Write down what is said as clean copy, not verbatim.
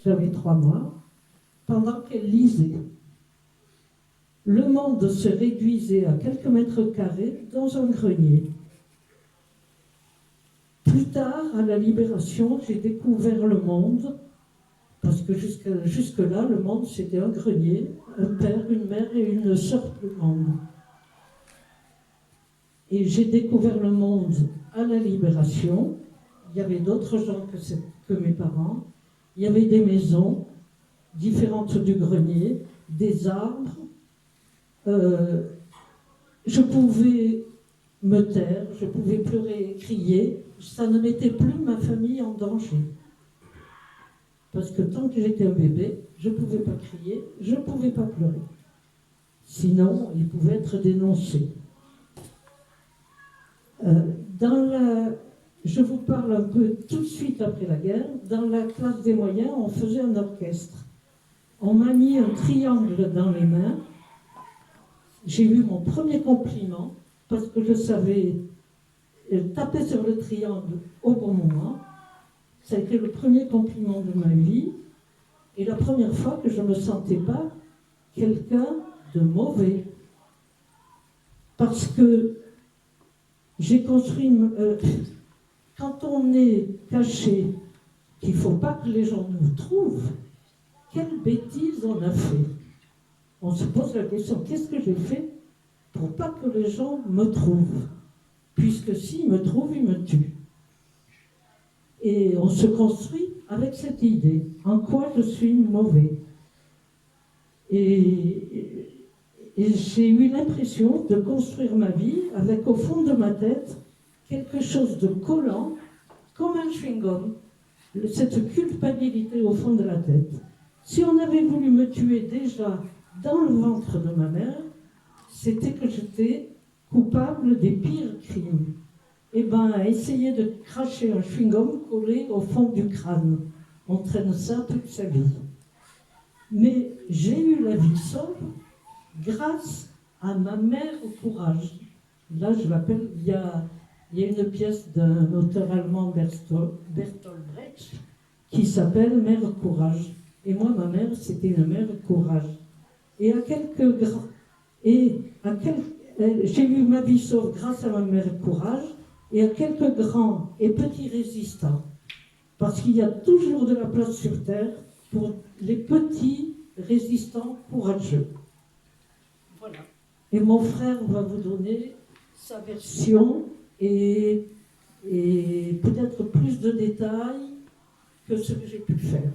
j'avais 3 mois, pendant qu'elle lisait. Le monde se réduisait à quelques mètres carrés dans un grenier. Plus tard, à la Libération, j'ai découvert le monde, parce que jusque-là, le monde, c'était un grenier, un père, une mère et une sœur du monde. Et j'ai découvert le monde à la Libération. Il y avait d'autres gens que mes parents. Il y avait des maisons différentes du grenier, des arbres. Je pouvais me taire, je pouvais pleurer et crier. Ça ne mettait plus ma famille en danger. Parce que tant que j'étais un bébé, je ne pouvais pas crier, je ne pouvais pas pleurer. Sinon, il pouvait être dénoncé. Je vous parle un peu tout de suite après la guerre. Dans la classe des moyens, on faisait un orchestre. On m'a mis un triangle dans les mains. J'ai eu mon premier compliment parce que je savais taper sur le triangle au bon moment. Ça a été le premier compliment de ma vie et la première fois que je ne me sentais pas quelqu'un de mauvais. Parce que j'ai construit... quand on est caché, qu'il ne faut pas que les gens nous trouvent, quelle bêtise on a fait. On se pose la question, qu'est-ce que j'ai fait pour pas que les gens me trouvent? Puisque s'ils me trouvent, ils me tuent. Et on se construit avec cette idée. En quoi je suis mauvais? Et j'ai eu l'impression de construire ma vie avec au fond de ma tête quelque chose de collant, comme un chewing-gum, cette culpabilité au fond de la tête. Si on avait voulu me tuer déjà dans le ventre de ma mère, c'était que j'étais coupable des pires crimes. Eh bien, essayer de cracher un chewing-gum collé au fond du crâne, on traîne ça toute sa vie. Mais j'ai eu la vie sauve grâce à ma mère au courage. Là, je l'appelle, il y a une pièce d'un auteur allemand, Bertolt Brecht, qui s'appelle Mère Courage. Et moi, ma mère, c'était une mère courage. Et j'ai eu ma vie sauve grâce à ma mère courage et à quelques grands et petits résistants. Parce qu'il y a toujours de la place sur Terre pour les petits résistants courageux. Voilà. Et mon frère va vous donner sa version et peut-être plus de détails que ce que j'ai pu faire.